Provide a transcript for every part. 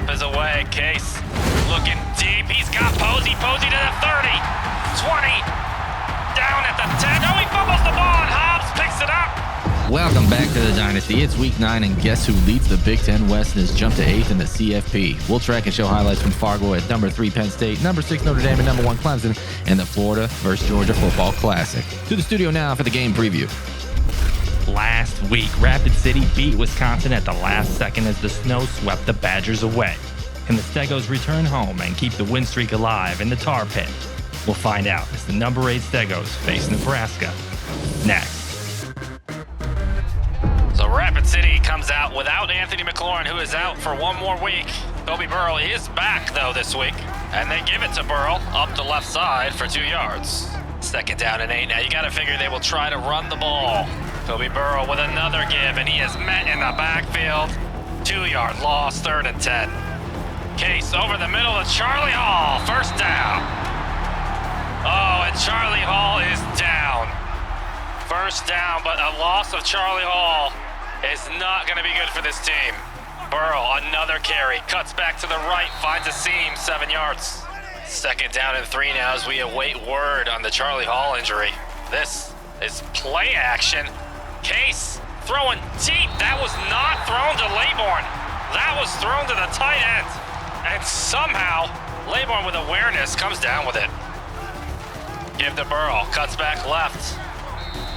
Snap is away. Case looking deep. He's got Posey. Posey to the 30. 20. Down at the 10. Oh, he fumbles the ball and Hobbs picks it up. Welcome back to the Dynasty. It's week 9, and guess who leads the Big Ten West and has jumped to 8th in the CFP? We'll track and show highlights from Fargo at number 3 Penn State, number 6 Notre Dame, and number 1 Clemson, and the Florida vs. Georgia Football Classic. To the studio now for the game preview. Last week, Rapid City beat Wisconsin at the last second as the snow swept the Badgers away. Can the Stegos return home and keep the win streak alive in the tar pit? We'll find out as the number 8 Stegos face Nebraska next. So Rapid City comes out without Anthony McLaurin, who is out for one more week. Kobe Burrow is back, though, this week. And they give it to Burrow up the left side for 2 yards. Second down and 8. Now you got to figure they will try to run the ball. Kobe Burrow with another give, and he is met in the backfield. 2-yard loss, 3rd and 10. Case over the middle of Charlie Hall. First down. Oh, and Charlie Hall is down. First down, but a loss of Charlie Hall is not going to be good for this team. Burrow, another carry, cuts back to the right, finds a seam, 7 yards. Second down and 3 now as we await word on the Charlie Hall injury. This is play action. Case throwing deep. That was not thrown to Laybourne. That was thrown to the tight end. And somehow, Laybourne with awareness comes down with it. Give to Burrow, cuts back left.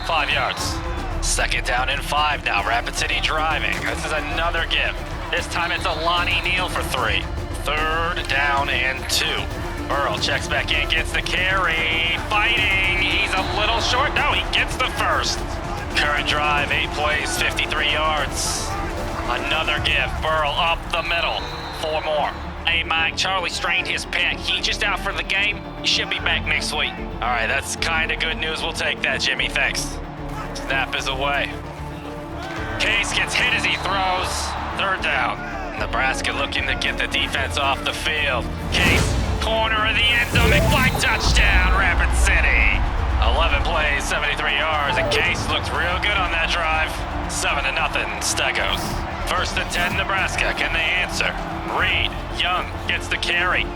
5 yards. Second down and 5 now. Rapid City driving. This is another give. This time it's a Lonnie Neal for 3. 3rd down and 2. Burrow checks back in, gets the carry. Fighting. He's a little short. No, he gets the first. Current drive, 8 plays, 53 yards. Another give. Burrow up the middle. 4 more. Hey, Mike, Charlie strained his pec. He just out for the game. He should be back next week. All right, that's kind of good news. We'll take that, Jimmy. Thanks. Snap is away. Case gets hit as he throws. 3rd down. Nebraska looking to get the defense off the field. Case, corner of the end zone. McFly touchdown, Rapid City. 11 plays, 73 yards, and Case looks real good on that drive. 7-0, Stegos. 1st and 10, Nebraska. Can they answer? Reed, Young gets the carry.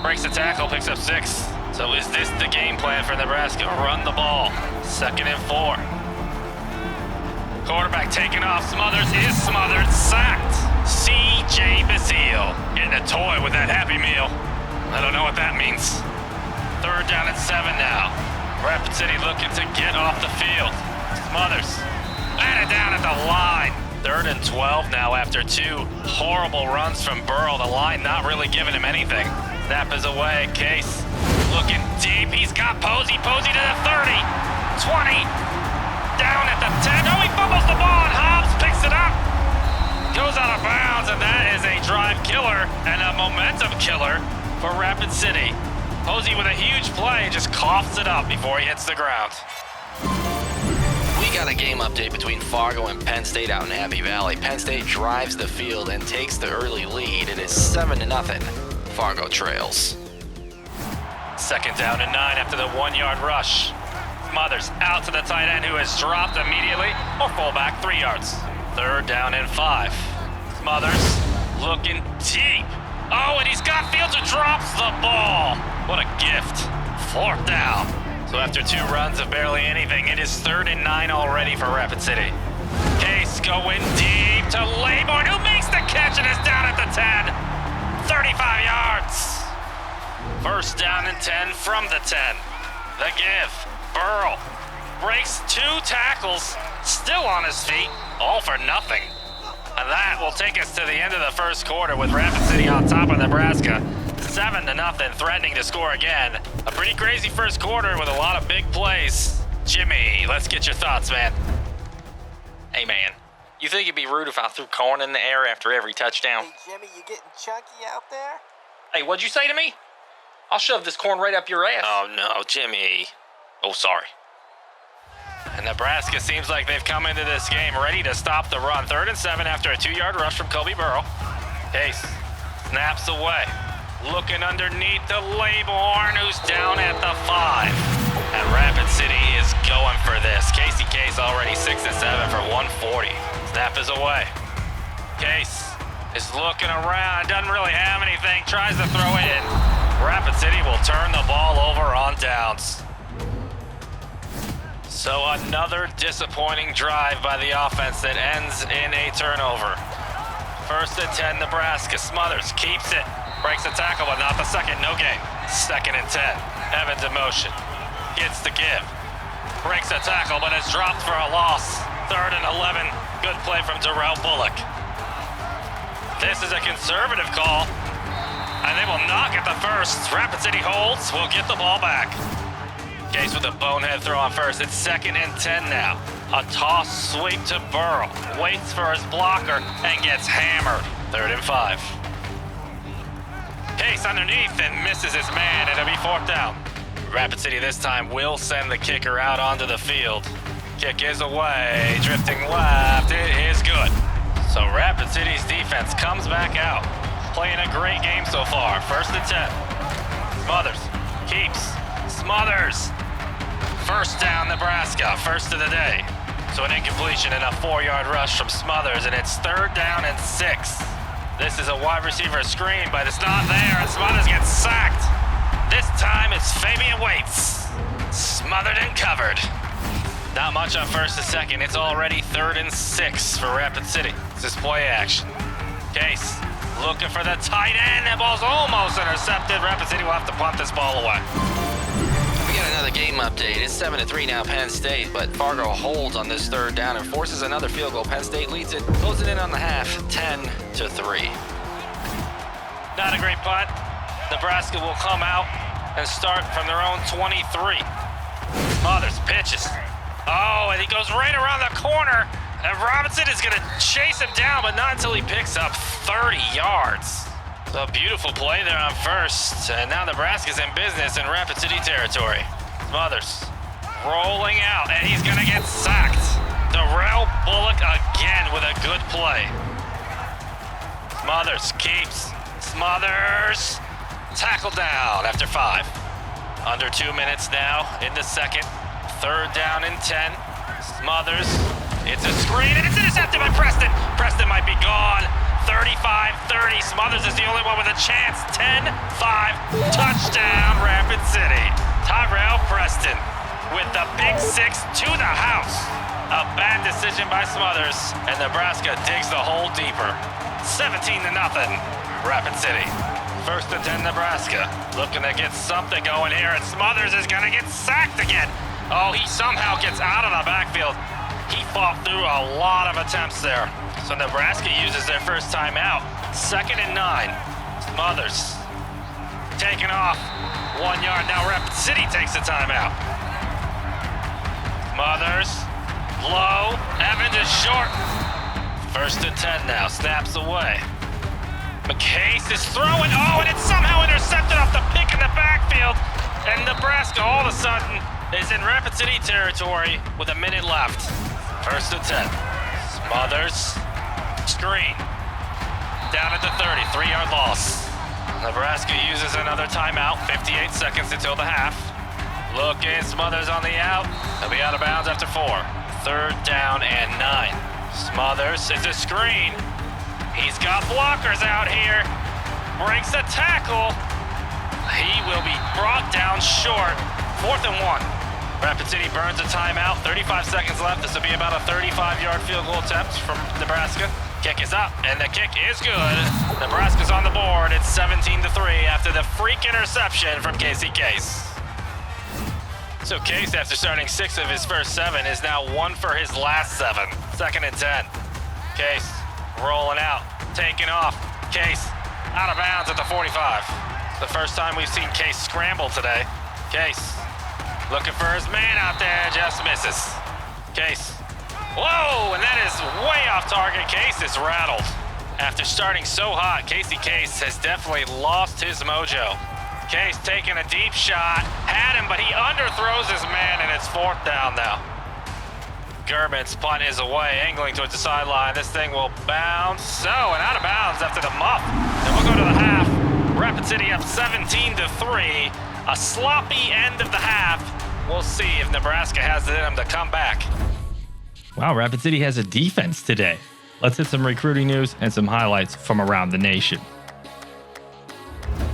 Breaks the tackle, picks up 6. So is this the game plan for Nebraska? Run the ball. 2nd and 4. Quarterback taken off. Smothers is smothered. Sacked. C.J. Bazile getting a toy with that Happy Meal. I don't know what that means. 3rd down and 7 now. Rapid City looking to get off the field. Smothers. Batted down at the line. 3rd and 12 now after 2 horrible runs from Burrow. The line not really giving him anything. Snap is away. Case looking deep. He's got Posey. Posey to the 30. 20. Down at the 10. Oh, he fumbles the ball and Hobbs picks it up. Goes out of bounds, and that is a drive killer and a momentum killer for Rapid City. Posey with a huge play just coughs it up before he hits the ground. We got a game update between Fargo and Penn State out in Happy Valley. Penn State drives the field and takes the early lead. It is 7-0. Fargo trails. 2nd down and 9 after the 1-yard rush. Smothers out to the tight end who has dropped immediately, or fullback, 3 yards. 3rd down and 5. Smothers looking deep. Oh, and he's got Fields who drops the ball. What a gift. 4th down. So after 2 runs of barely anything, it is 3rd and 9 already for Rapid City. Case going deep to Laybourne, who makes the catch and is down at the 10. 35 yards. 1st down and 10 from the 10. The give. Burrow breaks 2 tackles, still on his feet, all for nothing. And that will take us to the end of the 1st quarter with Rapid City on top of Nebraska. 7-0, threatening to score again. A pretty crazy 1st quarter with a lot of big plays. Jimmy, let's get your thoughts, man. Hey, man, you think it'd be rude if I threw corn in the air after every touchdown? Hey, Jimmy, you getting chunky out there? Hey, what'd you say to me? I'll shove this corn right up your ass. Oh, no, Jimmy. Oh, sorry. And Nebraska seems like they've come into this game ready to stop the run. 3rd and 7 after a 2-yard rush from Kobe Burrow. Case snaps away. Looking underneath to Laybourne, who's down at the 5. And Rapid City is going for this. Casey Case already 6 and 7 for 140. Snap is away. Case is looking around, doesn't really have anything, tries to throw it in. Rapid City will turn the ball over on downs. So another disappointing drive by the offense that ends in a turnover. 1st and 10, Nebraska. Smothers keeps it, breaks the tackle, but not the second, no gain. 2nd and 10, Evans in motion, gets the give, breaks the tackle, but is dropped for a loss. 3rd and 11, good play from Darrell Bullock. This is a conservative call, and they will not get the first. Rapid City holds, will get the ball back. Case with a bonehead throw on first. It's 2nd and 10 now. A toss sweep to Burrow. Waits for his blocker and gets hammered. 3rd and 5. Case underneath and misses his man. It'll be 4th down. Rapid City this time will send the kicker out onto the field. Kick is away, drifting left. It is good. So Rapid City's defense comes back out. Playing a great game so far. 1st and 10. Smothers keeps. Smothers. 1st down, Nebraska. 1st of the day. So an incompletion and a 4-yard rush from Smothers, and it's 3rd down and 6. This is a wide receiver screen, but it's not there, and Smothers gets sacked. This time it's Fabian Waits. Smothered and covered. Not much on 1st and 2nd. It's already 3rd and 6 for Rapid City. This is play action. Case looking for the tight end. That ball's almost intercepted. Rapid City will have to punt this ball away. We got another game update. It's 7-3 now, Penn State, but Fargo holds on this 3rd down and forces another field goal. Penn State leads it, closing in on the half, 10-3. Not a great punt. Nebraska will come out and start from their own 23. Smothers pitches. Oh, and he goes right around the corner, and Robinson is going to chase him down, but not until he picks up 30 yards. So a beautiful play there on 1st, and now Nebraska's in business in Rapid City territory. Smothers rolling out, and he's going to get sacked. Darrell Bullock again with a good play. Smothers keeps. Smothers tackle down after 5. Under 2 minutes now in the 2nd. 3rd down and 10. Smothers. It's a screen, and it's intercepted by Preston. Preston might be gone. 35-30. Smothers is the only one with a chance. 10-5. Touchdown, Rapid City. Tyrell Preston with the big 6 to the house. A bad decision by Smothers, and Nebraska digs the hole deeper. 17-0, Rapid City. 1st and 10, Nebraska. Looking to get something going here, and Smothers is going to get sacked again. Oh, he somehow gets out of the backfield. He fought through a lot of attempts there. So Nebraska uses their first timeout. 2nd and 9. Smothers taking off. 1 yard. Now Rapid City takes the timeout. Smothers low. Evans is short. 1st and 10 now. Snaps away. McCase is throwing. Oh, and it's somehow intercepted off the pick in the backfield. And Nebraska all of a sudden is in Rapid City territory with a minute left. 1st and 10. Smothers. Screen. Down at the 30. 3-yard loss. Nebraska uses another timeout. 58 seconds until the half. Looking. Smothers on the out. He'll be out of bounds after 4. 3rd down and 9. Smothers. It's a screen. He's got blockers out here. Breaks the tackle. He will be brought down short. 4th and 1. Rapid City burns a timeout. 35 seconds left. This will be about a 35-yard field goal attempt from Nebraska. Kick is up, and the kick is good. Nebraska's on the board. It's 17-3 after the freak interception from Casey Case. So Case, after starting 6 of his first 7, is now 1 for his last 7. 2nd and 10. Case rolling out, taking off. Case out of bounds at the 45. The first time we've seen Case scramble today. Case looking for his man out there, just misses. Case. Whoa, and that is way off target. Case is rattled. After starting so hot, Casey Case has definitely lost his mojo. Case taking a deep shot. Had him, but he underthrows his man, and it's 4th down now. German's punt is away, angling towards the sideline. This thing will bounce. So, and out of bounds after the muff. Then we'll go to the half. Rapid City up 17-3. A sloppy end of the half. We'll see if Nebraska has it in them to come back. Wow, Rapid City has a defense today. Let's hit some recruiting news and some highlights from around the nation.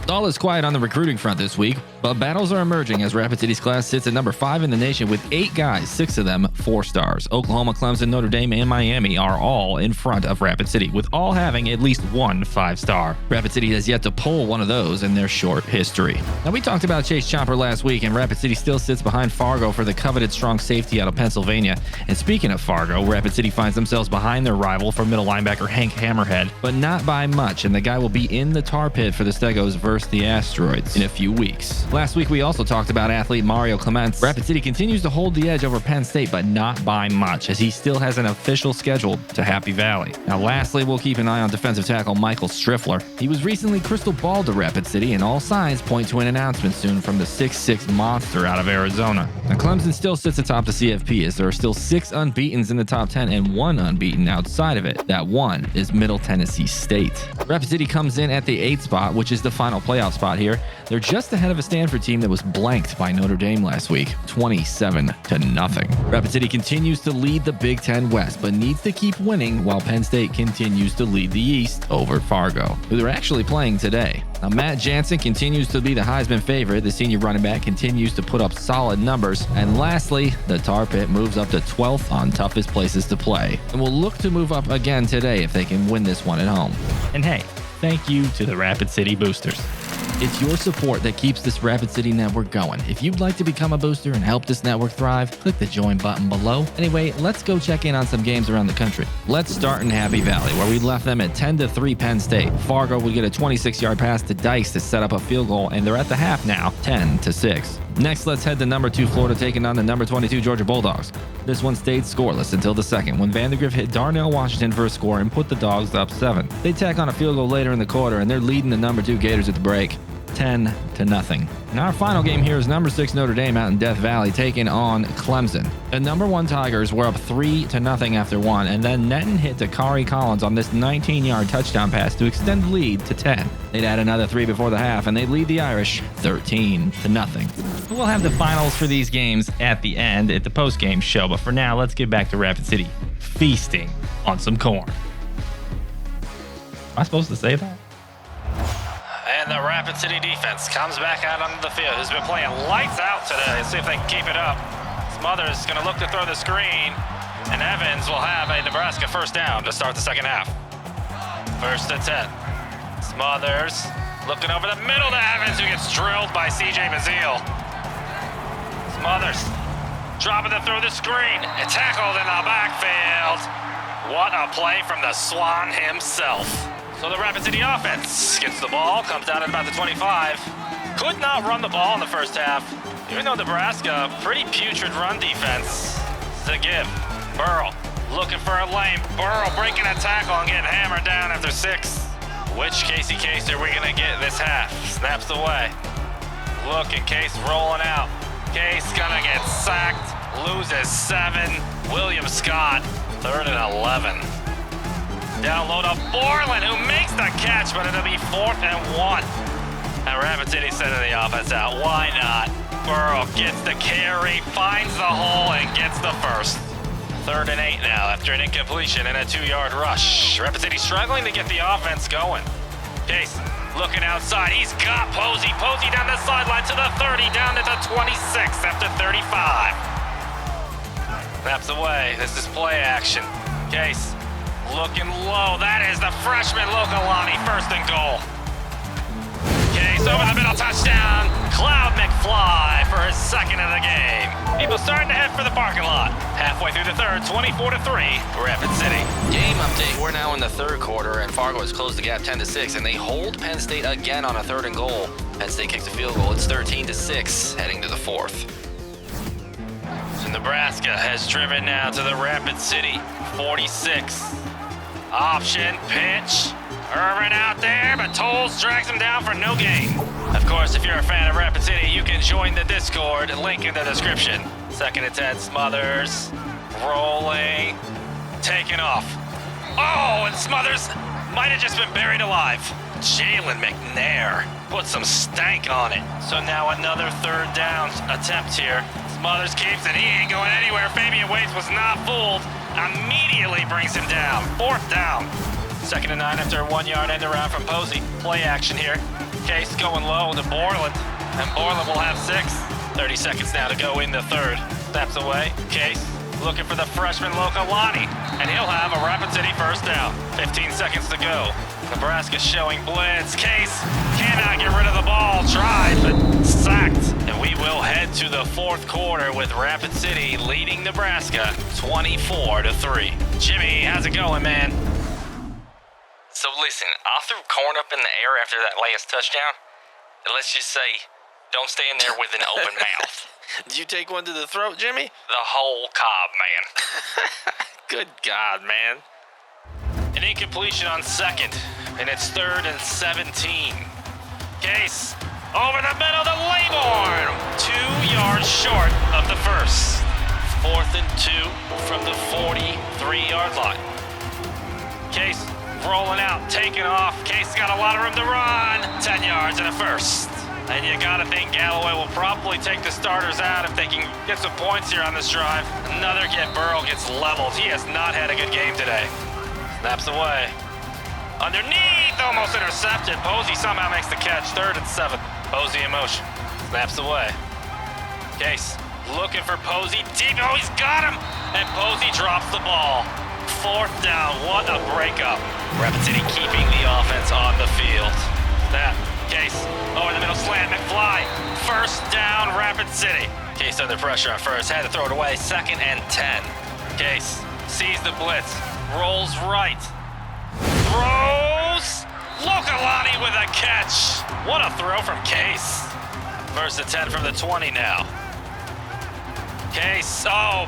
All is quiet on the recruiting front this week, but battles are emerging as Rapid City's class sits at number 5 in the nation with 8 guys, 6 of them 4 stars. Oklahoma, Clemson, Notre Dame, and Miami are all in front of Rapid City, with all having at least one 5-star. Rapid City has yet to pull one of those in their short history. Now, we talked about Chase Chopper last week, and Rapid City still sits behind Fargo for the coveted strong safety out of Pennsylvania. And speaking of Fargo, Rapid City finds themselves behind their rival for middle linebacker Hank Hammerhead, but not by much, and the guy will be in the tar pit for the Stegos versus the Asteroids in a few weeks. Last week, we also talked about athlete Mario Clements. Rapid City continues to hold the edge over Penn State, but not by much, as he still has an official schedule to Happy Valley. Now, lastly, we'll keep an eye on defensive tackle Michael Striffler. He was recently crystal balled to Rapid City, and all signs point to an announcement soon from the 6'6 monster out of Arizona. Now, Clemson still sits atop the CFP, as there are still 6 unbeatens in the top 10 and 1 unbeaten outside of it. That one is Middle Tennessee State. Rapid City comes in at the 8th spot, which is the final playoff spot here. They're just ahead of a Stanford team that was blanked by Notre Dame last week, 27-0. Rapid City continues to lead the Big Ten West, but needs to keep winning while Penn State continues to lead the East over Fargo, who they're actually playing today. Now, Matt Jansen continues to be the Heisman favorite. The senior running back continues to put up solid numbers. And lastly, the Tar Pit moves up to 12th on toughest places to play, and will look to move up again today if they can win this one at home. And hey, thank you to the Rapid City Boosters. It's your support that keeps this Rapid City network going. If you'd like to become a booster and help this network thrive, click the join button below. Anyway, let's go check in on some games around the country. Let's start in Happy Valley, where we left them at 10-3 Penn State. Fargo would get a 26-yard pass to Dice to set up a field goal, and they're at the half now, 10-6. Next, let's head to number 2 Florida, taking on the number 22 Georgia Bulldogs. This one stayed scoreless until the second, when Vandegrift hit Darnell Washington for a score and put the Dogs up 7. They tack on a field goal later in the quarter, and they're leading the number 2 Gators at the break, 10-0. Now, our final game here is number 6 Notre Dame out in Death Valley taking on Clemson. The number 1 Tigers were up 3-0 after 1, and then Netton hit Dakari Collins on this 19-yard touchdown pass to extend the lead to 10. They'd add another 3 before the half, and they'd lead the Irish 13-0. We'll have the finals for these games at the end at the post-game show, but for now, let's get back to Rapid City feasting on some corn. Am I supposed to say that? And the Rapid City defense comes back out onto the field. Who's been playing lights out today. Let's see if they can keep it up. Smothers going to look to throw the screen, and Evans will have a Nebraska first down to start the second half. 1st and 10. Smothers looking over the middle to Evans, who gets drilled by C.J. Bazile. Smothers dropping to throw the screen and tackled in the backfield. What a play from the Swan himself. So the Rapid City offense gets the ball, comes down at about the 25. Could not run the ball in the first half, even though Nebraska, pretty putrid run defense to give. Burrow looking for a lane. Burrow breaking a tackle and getting hammered down after 6. Which Casey Case are we going to get this half? Snaps away. Look at Case rolling out. Case going to get sacked, loses 7. William Scott, 3rd and 11. Download of Borland, who makes the catch, but it'll be 4th and 1. And Rapid City sending the offense out. Why not? Burrow gets the carry, finds the hole, and gets the first. 3rd and 8 now after an incompletion and a 2-yard rush. Rapid City struggling to get the offense going. Case looking outside. He's got Posey. Posey down the sideline to the 30, down to the 26 after 35. Snaps away. This is play action. Case looking low. That is the freshman Lokalani, 1st and goal. Case over the middle, touchdown. Cloud McFly for his 2nd of the game. People starting to head for the parking lot. Halfway through the 3rd, 24-3, Rapid City. Game update. We're now in the 3rd quarter, and Fargo has closed the gap 10-6, and they hold Penn State again on a 3rd and goal. Penn State kicks a field goal. It's 13-6, heading to the 4th. So Nebraska has driven now to the Rapid City 46. Option pitch. Irvin out there, but Tolles drags him down for no gain. Of course, if you're a fan of Rapid City, you can join the Discord, link in the description. 2nd and 10, Smothers, rolling, taking off. Oh, and Smothers might have just been buried alive. Jalen McNair put some stank on it. So now another 3rd down attempt here. Smothers keeps it, he ain't going anywhere. Fabian Waits was not fooled. immediately brings him down. 4th down. 2nd and 9 after a 1-yard end around from Posey. Play action here. Case going low to Borland, and Borland will have 6. 30 seconds now to go in the 3rd. Steps away. Case looking for the freshman Lokalani, and he'll have a Rapid City 1st down. 15 seconds to go. Nebraska showing blitz. Case cannot get rid of the ball. Tried, but sacked. And we will head to the 4th quarter with Rapid City leading Nebraska 24-3. Jimmy, how's it going, man? So listen, I threw corn up in the air after that last touchdown. And let's just say, don't stand there with an open mouth. Did you take one to the throat, Jimmy? The whole cob, man. Good God, man. An incompletion on 2nd, and it's 3rd and 17. Case over the middle to Laybourne. 2 yards short of the 1st. 4th and 2 from the 43-yard line. Case rolling out, taking off. Case got a lot of room to run. 10 yards and a 1st. And you gotta think Galloway will probably take the starters out if they can get some points here on this drive. Another get. Burrow gets leveled. He has not had a good game today. Snaps away. Underneath, almost intercepted. Posey somehow makes the catch. 3rd and 7. Posey in motion. Snaps away. Case looking for Posey deep. Oh, he's got him. And Posey drops the ball. 4th down. What a breakup. Rapid City keeping the offense on the field. Snap. Case over the middle slant. McFly. 1st down, Rapid City. Case under pressure on 1st. Had to throw it away. 2nd and 10. Case sees the blitz. Rolls right. Throws. Lokalani with a catch. What a throw from Case. 1st and 10 from the 20 now. Case,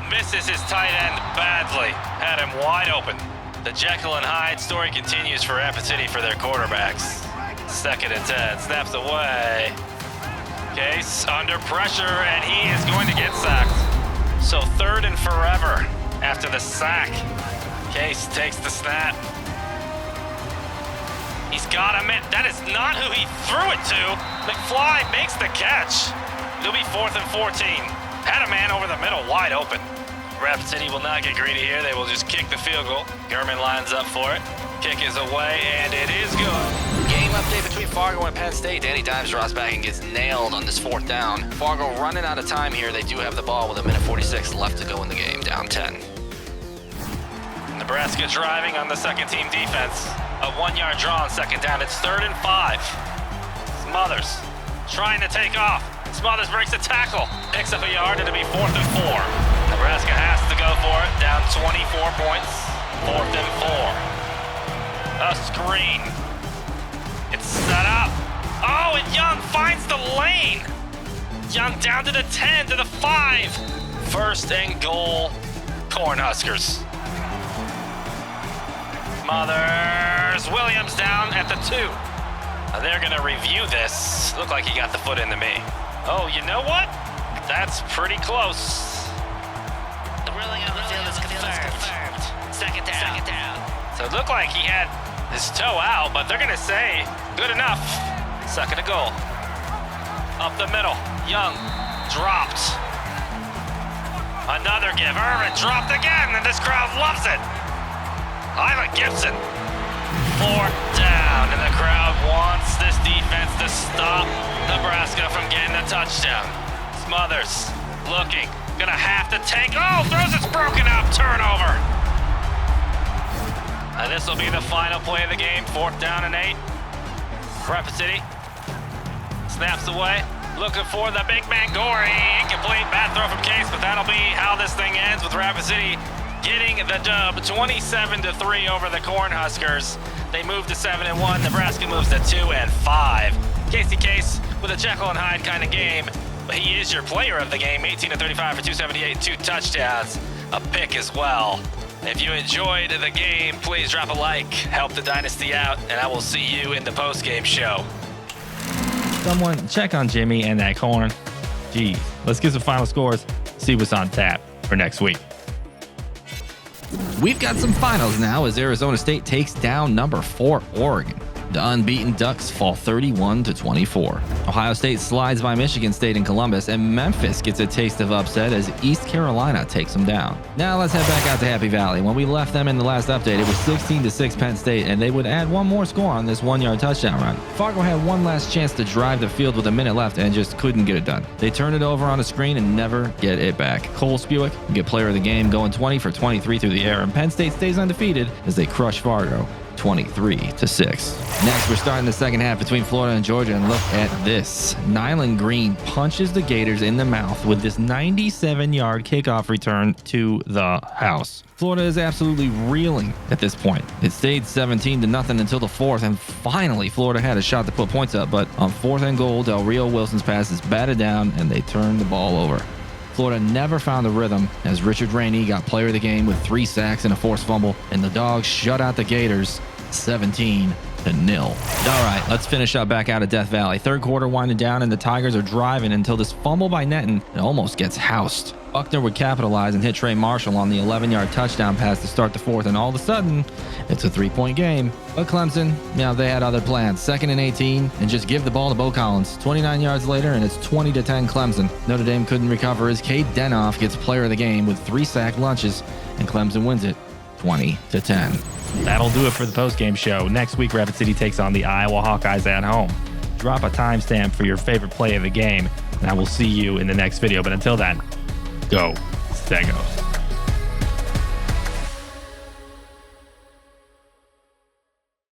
misses his tight end badly. Had him wide open. The Jekyll and Hyde story continues for Rapid City for their quarterbacks. 2nd and 10, snaps away. Case under pressure, and he is going to get sacked. So 3rd and forever after the sack. Case takes the snap. He's got him. That is not who he threw it to. McFly makes the catch. It'll be 4th and 14. Had a man over the middle wide open. Rapid City will not get greedy here. They will just kick the field goal. Gurman lines up for it. Kick is away, and it is good. Game update between Fargo and Penn State. Danny Dimes drops back and gets nailed on this 4th down. Fargo running out of time here. They do have the ball with 1:46 left to go in the game, down 10. Nebraska driving on the 2nd team defense. A 1-yard draw on 2nd down. It's 3rd and 5. Smothers trying to take off. Smothers breaks a tackle. Picks up a yard. It'll be 4th and 4. Nebraska has to go for it. Down 24 points. 4th and 4. A screen. It's set up. Oh, and Young finds the lane. Young down to the 10, to the 5. 1st and goal, Cornhuskers. Smothers. Williams down at the 2. They're going to review this. Looked like he got the foot into me. Oh, you know what? That's pretty close. The ruling on the field is confirmed. 2nd down. So it looked like he had his toe out, but they're going to say good enough. 2nd and goal. Up the middle. Young dropped. Another give. Irvin dropped again, and this crowd loves it. Isla Gibson. 4th down, and the crowd wants this defense to stop Nebraska from getting a touchdown. Smothers looking. Gonna have to take. Oh, throws it's broken up. Turnover. And this will be the final play of the game. 4th down and 8. Rapid City snaps away. Looking for the big man, Gorey. Incomplete. Bad throw from Case, but that'll be how this thing ends with Rapid City getting the dub 27-3 over the Cornhuskers. They move to 7-1. Nebraska moves to 2-5. Casey Case with a Jekyll and Hyde kind of game, but he is your player of the game. 18-35 for 278, 2 touchdowns, a pick as well. If you enjoyed the game, please drop a like, help the Dynasty out, and I will see you in the post-game show. Someone check on Jimmy and that corn. Geez, let's get some final scores, see what's on tap for next week. We've got some finals now as Arizona State takes down number 4 Oregon. The unbeaten Ducks fall 31-24. Ohio State slides by Michigan State in Columbus, and Memphis gets a taste of upset as East Carolina takes them down. Now let's head back out to Happy Valley. When we left them in the last update, it was 16-6 Penn State, and they would add one more score on this 1-yard touchdown run. Fargo had one last chance to drive the field with a minute left and just couldn't get it done. They turn it over on a screen and never get it back. Cole Spewick get player of the game, going 20 for 23 through the air, and Penn State stays undefeated as they crush Fargo 23-6. Next, we're starting the second half between Florida and Georgia, and look at this. Nyland Green punches the Gators in the mouth with this 97-yard kickoff return to the house. Florida is absolutely reeling at this point. It stayed 17-0 until the fourth, and finally Florida had a shot to put points up, but on 4th and goal, Del Rio Wilson's pass is batted down and they turn the ball over. Florida never found the rhythm as Richard Rainey got player of the game with 3 sacks and a forced fumble, and the Dogs shut out the Gators 17-0. All right, let's finish up back out at Death Valley. Third quarter winding down, and the Tigers are driving until this fumble by Netton almost gets housed. Buckner would capitalize and hit Trey Marshall on the 11-yard touchdown pass to start the fourth, and all of a sudden, it's a 3-point game. But Clemson, they had other plans. 2nd and 18, and just give the ball to Bo Collins. 29 yards later, and it's 20-10 Clemson. Notre Dame couldn't recover as Cade Denoff gets player of the game with 3 sack lunches, and Clemson wins it 20-10. That'll do it for the postgame show. Next week, Rapid City takes on the Iowa Hawkeyes at home. Drop a timestamp for your favorite play of the game, and I will see you in the next video. But until then, go Stagos.